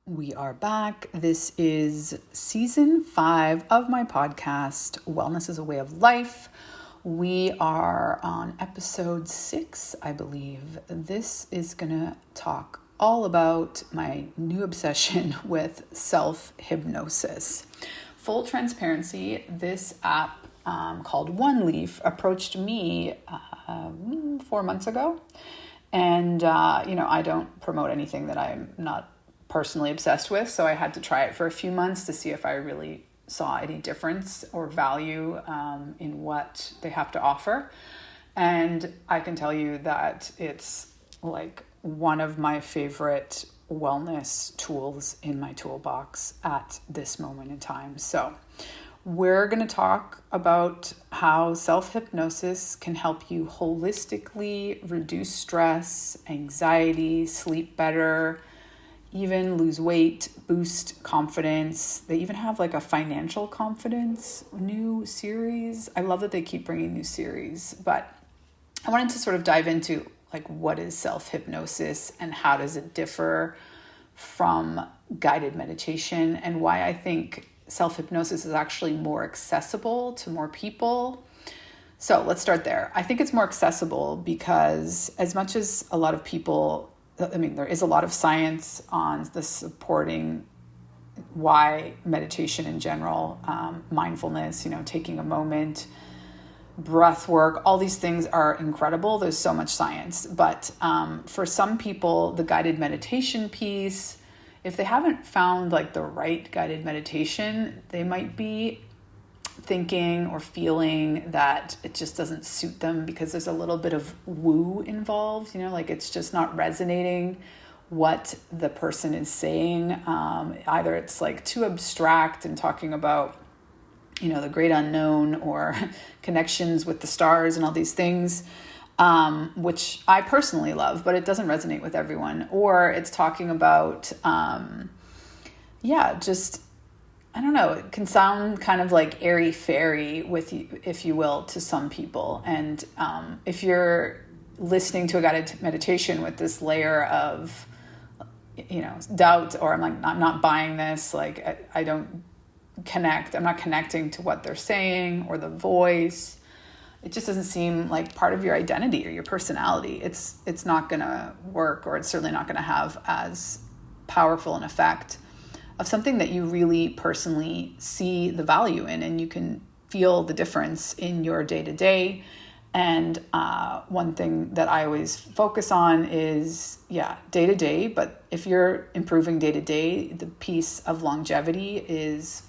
We are back. This is season 5 of my podcast, Wellness is a Way of Life. We are on episode 6, I believe. This is going to talk all about my new obsession with self-hypnosis. Full transparency, this app called One Leaf approached me 4 months ago. And, I don't promote anything that I'm not personally obsessed with. So I had to try it for a few months to see if I really saw any difference or value in what they have to offer. And I can tell you that it's like one of my favorite wellness tools in my toolbox at this moment in time. So we're going to talk about how self-hypnosis can help you holistically reduce stress, anxiety, sleep better, even lose weight, boost confidence. They even have like a financial confidence new series. I love that they keep bringing new series, but I wanted to sort of dive into like what is self-hypnosis and how does it differ from guided meditation, and why I think self-hypnosis is actually more accessible to more people. So let's start there. I think it's more accessible because as much as a lot of people, there is a lot of science on the supporting why meditation in general, mindfulness, taking a moment, breath work, all these things are incredible. There's so much science. But for some people, the guided meditation piece, if they haven't found like the right guided meditation, they might be thinking or feeling that it just doesn't suit them because there's a little bit of woo involved, like it's just not resonating what the person is saying. Either it's like too abstract and talking about, the great unknown or connections with the stars and all these things, which I personally love, but it doesn't resonate with everyone. Or it's talking about, I don't know, it can sound kind of like airy-fairy with you, if you will, to some people. And if you're listening to a guided meditation with this layer of, doubt, or I'm not buying this, like I don't connect, I'm not connecting to what they're saying or the voice, it just doesn't seem like part of your identity or your personality, it's not going to work, or it's certainly not going to have as powerful an effect of something that you really personally see the value in, and you can feel the difference in your day-to-day. And one thing that I always focus on is, day-to-day, but if you're improving day-to-day, the piece of longevity is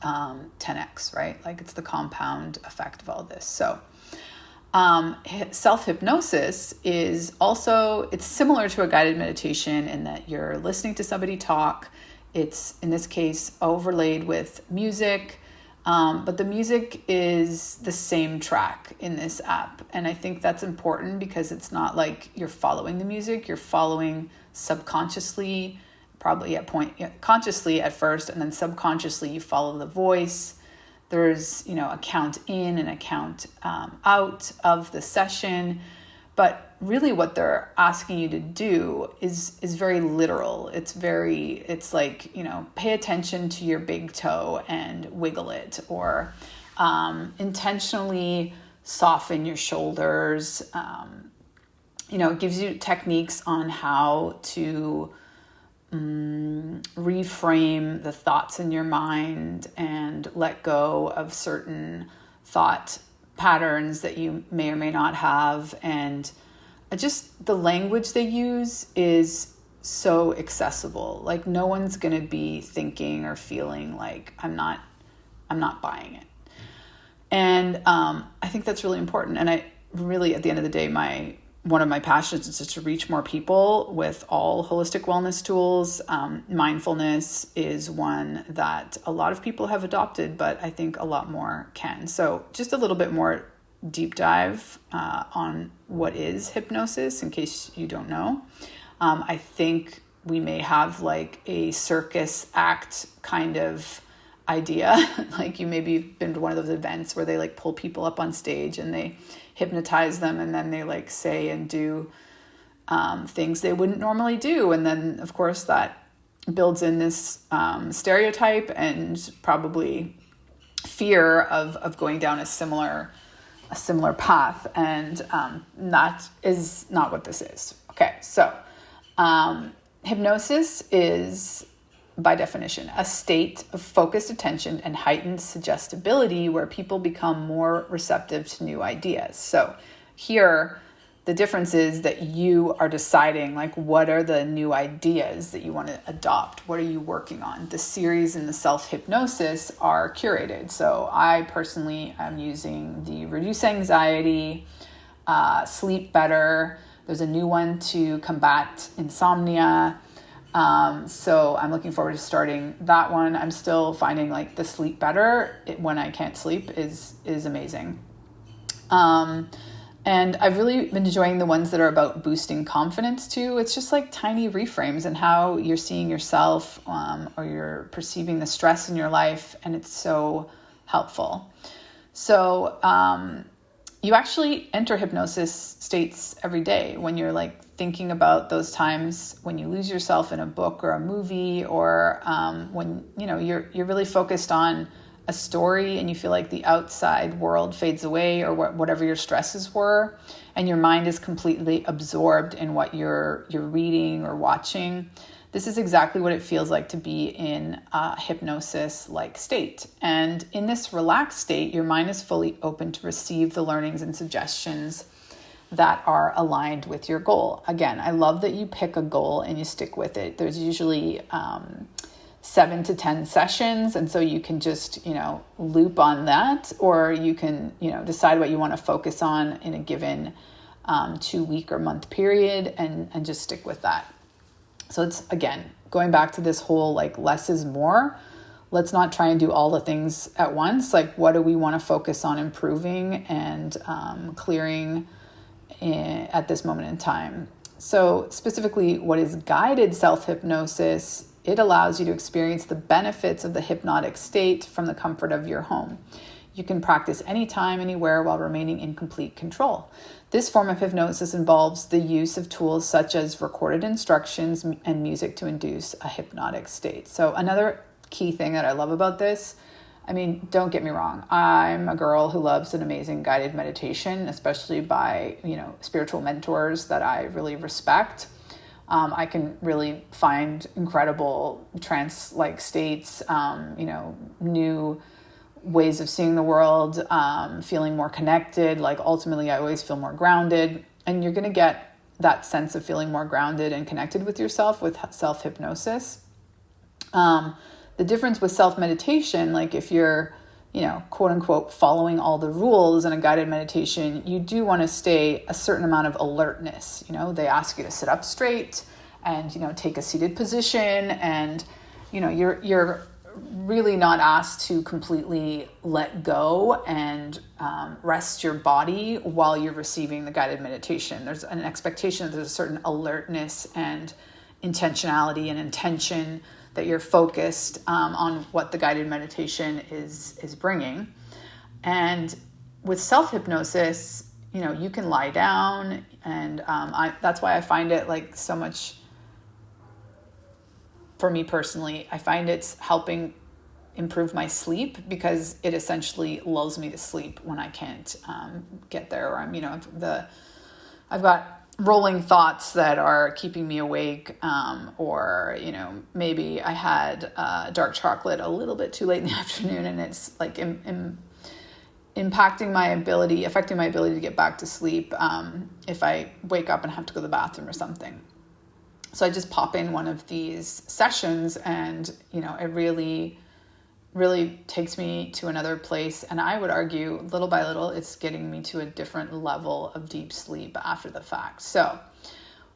10x, right? Like it's the compound effect of all this. So self-hypnosis is also, it's similar to a guided meditation in that you're listening to somebody talk. It's, in this case, overlaid with music, but the music is the same track in this app. And I think that's important because it's not like you're following the music, you're following subconsciously, probably consciously at first, and then subconsciously you follow the voice. There's, a count in and a count out of the session. But really what they're asking you to do is very literal. It's like, pay attention to your big toe and wiggle it, or intentionally soften your shoulders. It gives you techniques on how to reframe the thoughts in your mind and let go of certain thought patterns that you may or may not have. And just the language they use is so accessible. Like no one's going to be thinking or feeling like I'm not buying it. And I think that's really important. And I really, at the end of the day, one of my passions is just to reach more people with all holistic wellness tools. Mindfulness is one that a lot of people have adopted, but I think a lot more can. So just a little bit more deep dive on what is hypnosis, in case you don't know. I think we may have like a circus act kind of idea. Like you maybe been to one of those events where they like pull people up on stage and they hypnotize them, and then they like say and do things they wouldn't normally do. And then of course that builds in this stereotype and probably fear of going down a similar path. And that is not what this is. Okay, so hypnosis is, by definition, a state of focused attention and heightened suggestibility where people become more receptive to new ideas. So here, the difference is that you are deciding, like, what are the new ideas that you want to adopt? What are you working on? The series and the self-hypnosis are curated. So I personally am using the reduce anxiety, sleep better. There's a new one to combat insomnia. So I'm looking forward to starting that one. I'm still finding like the sleep better when I can't sleep is amazing. And I've really been enjoying the ones that are about boosting confidence too. It's just like tiny reframes and how you're seeing yourself, or you're perceiving the stress in your life. And it's so helpful. So, you actually enter hypnosis states every day when you're like thinking about those times when you lose yourself in a book or a movie, or when you're really focused on a story and you feel like the outside world fades away, or whatever your stresses were, and your mind is completely absorbed in what you're reading or watching. This is exactly what it feels like to be in a hypnosis-like state. And in this relaxed state, your mind is fully open to receive the learnings and suggestions that are aligned with your goal. Again, I love that you pick a goal and you stick with it. There's usually 7 to 10 sessions. And so you can just, loop on that, or you can, decide what you want to focus on in a given 2-week or month period and just stick with that. So it's, again, going back to this whole like less is more. Let's not try and do all the things at once. Like, what do we want to focus on improving and clearing at this moment in time? So specifically, what is guided self-hypnosis? It allows you to experience the benefits of the hypnotic state from the comfort of your home. You can practice anytime, anywhere, while remaining in complete control. This form of hypnosis involves the use of tools such as recorded instructions and music to induce a hypnotic state. So another key thing that I love about this, don't get me wrong, I'm a girl who loves an amazing guided meditation, especially by, spiritual mentors that I really respect. I can really find incredible trance-like states, new ways of seeing the world, feeling more connected. Like, ultimately, I always feel more grounded. And you're going to get that sense of feeling more grounded and connected with yourself with self-hypnosis. The difference with self-meditation, like if you're, quote unquote, following all the rules in a guided meditation, you do want to stay a certain amount of alertness. They ask you to sit up straight and, take a seated position, and, you're really not asked to completely let go and rest your body while you're receiving the guided meditation. There's an expectation that there's a certain alertness and intentionality and intention that you're focused on what the guided meditation is bringing. And with self-hypnosis, you can lie down, and that's why I find it like so much. For me personally, I find it's helping improve my sleep, because it essentially lulls me to sleep when I can't get there, or I've got rolling thoughts that are keeping me awake, or maybe I had dark chocolate a little bit too late in the afternoon, and it's like affecting my ability to get back to sleep if I wake up and have to go to the bathroom or something. So I just pop in one of these sessions, and, it really, really takes me to another place. And I would argue, little by little, it's getting me to a different level of deep sleep after the fact. So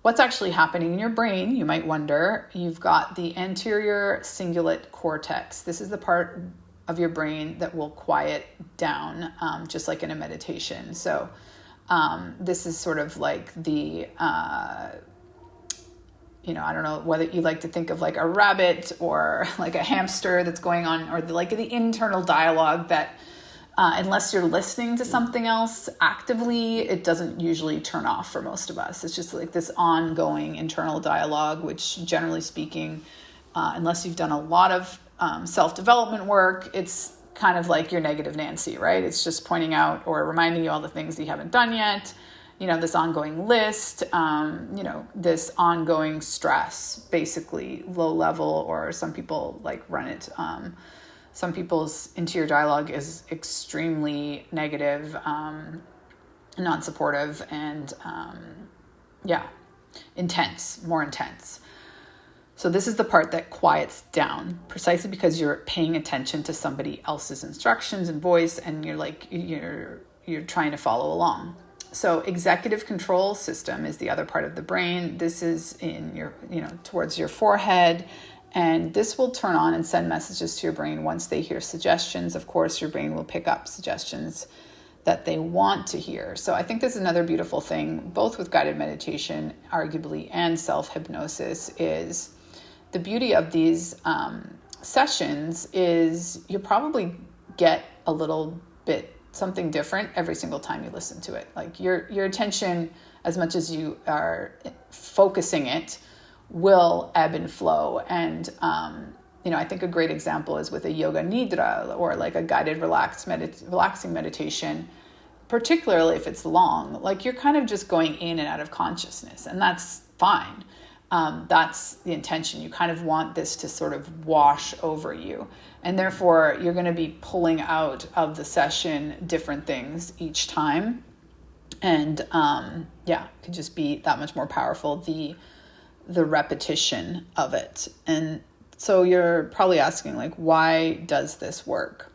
what's actually happening in your brain, you might wonder? You've got the anterior cingulate cortex. This is the part of your brain that will quiet down, just like in a meditation. So this is sort of like the... I don't know whether you like to think of like a rabbit or like a hamster that's going on, or the internal dialogue that unless you're listening to something else actively, it doesn't usually turn off for most of us. It's just like this ongoing internal dialogue, which generally speaking unless you've done a lot of self-development work, it's kind of like your negative Nancy, right? It's just pointing out or reminding you all the things that you haven't done yet, this ongoing list, this ongoing stress, basically low level, or some people like run it. Some people's interior dialogue is extremely negative, non-supportive, and intense, more intense. So this is the part that quiets down, precisely because you're paying attention to somebody else's instructions and voice, and you're trying to follow along. So executive control system is the other part of the brain. This is in your, towards your forehead, and this will turn on and send messages to your brain once they hear suggestions. Of course, your brain will pick up suggestions that they want to hear. So I think this is another beautiful thing, both with guided meditation, arguably, and self-hypnosis, is the beauty of these sessions is you probably get a little bit something different every single time you listen to it. Like your attention, as much as you are focusing it, will ebb and flow. And, I think a great example is with a yoga nidra, or like a guided relaxing meditation, particularly if it's long, like you're kind of just going in and out of consciousness, and that's fine. That's the intention. You kind of want this to sort of wash over you. And therefore, you're going to be pulling out of the session different things each time. And it could just be that much more powerful, the repetition of it. And so you're probably asking, like, why does this work?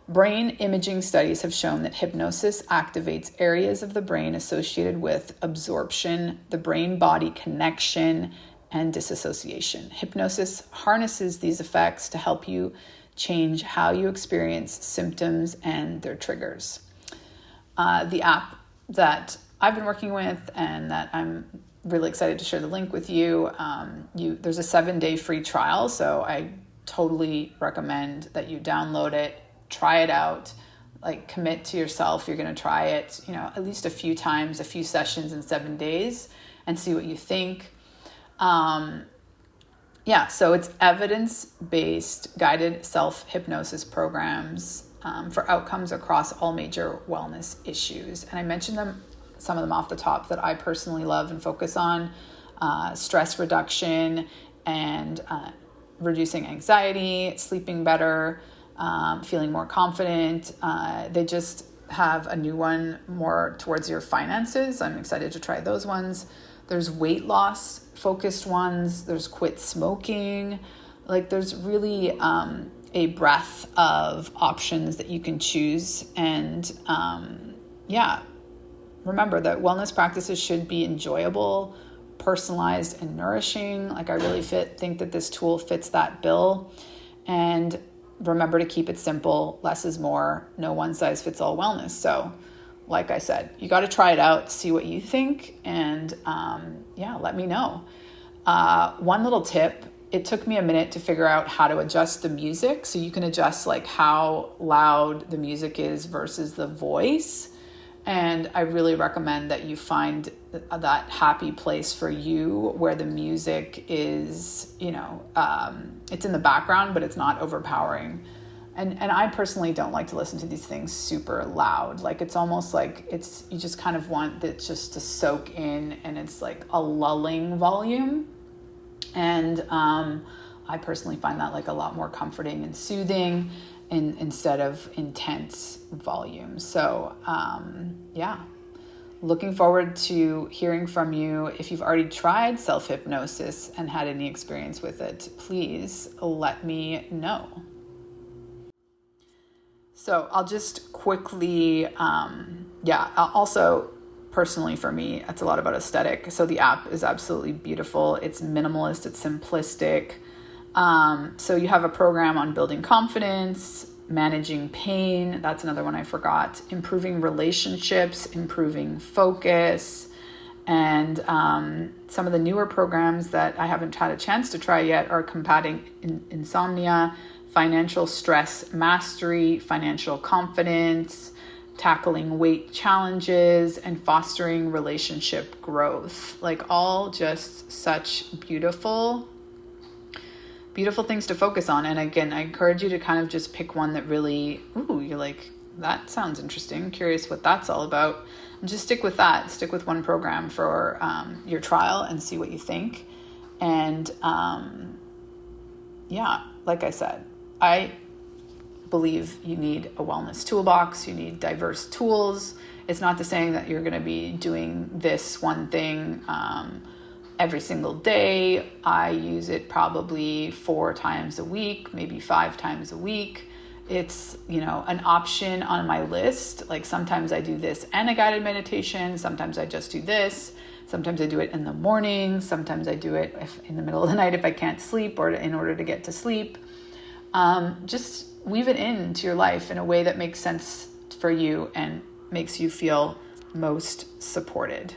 Brain imaging studies have shown that hypnosis activates areas of the brain associated with absorption, the brain-body connection, and disassociation. Hypnosis harnesses these effects to help you change how you experience symptoms and their triggers. The app that I've been working with and that I'm really excited to share the link with you, there's a 7-day free trial, so I totally recommend that you download it, try it out, like commit to yourself. You're going to try it, at least a few times, a few sessions in 7 days, and see what you think. So it's evidence-based guided self-hypnosis programs for outcomes across all major wellness issues. And I mentioned some of them off the top that I personally love and focus on: stress reduction and reducing anxiety, sleeping better, feeling more confident. They just have a new one more towards your finances. I'm excited to try those ones. There's weight loss focused ones. There's quit smoking. Like there's really a breadth of options that you can choose. And remember that wellness practices should be enjoyable, personalized, and nourishing. Like I really think that this tool fits that bill. And remember to keep it simple. Less is more. No one size fits all wellness. So like I said, you got to try it out, see what you think, and let me know. One little tip: it took me a minute to figure out how to adjust the music. So you can adjust like how loud the music is versus the voice. And I really recommend that you find that happy place for you where the music is, it's in the background, but it's not overpowering. And I personally don't like to listen to these things super loud. Like it's almost like you just kind of want it just to soak in, and it's like a lulling volume. And I personally find that like a lot more comforting and soothing instead of intense volume. So looking forward to hearing from you. If you've already tried self-hypnosis and had any experience with it, please let me know. So I'll just quickly, also personally for me, it's a lot about aesthetic. So the app is absolutely beautiful. It's minimalist, it's simplistic. So you have a program on building confidence, managing pain. That's another one I forgot. Improving relationships, improving focus. And some of the newer programs that I haven't had a chance to try yet are combating insomnia, financial stress mastery, financial confidence, tackling weight challenges, and fostering relationship growth. Like all just such beautiful beautiful things to focus on. And again, I encourage you to kind of just pick one that really, you're like, that sounds interesting. Curious what that's all about. And just stick with that. Stick with one program for your trial and see what you think. And like I said, I believe you need a wellness toolbox. You need diverse tools. It's not to saying that you're going to be doing this one thing every single day. I use it probably 4 times a week, maybe 5 times a week. It's, an option on my list. Like sometimes I do this and a guided meditation. Sometimes I just do this. Sometimes I do it in the morning. Sometimes I do it in the middle of the night if I can't sleep or in order to get to sleep. Just weave it into your life in a way that makes sense for you and makes you feel most supported.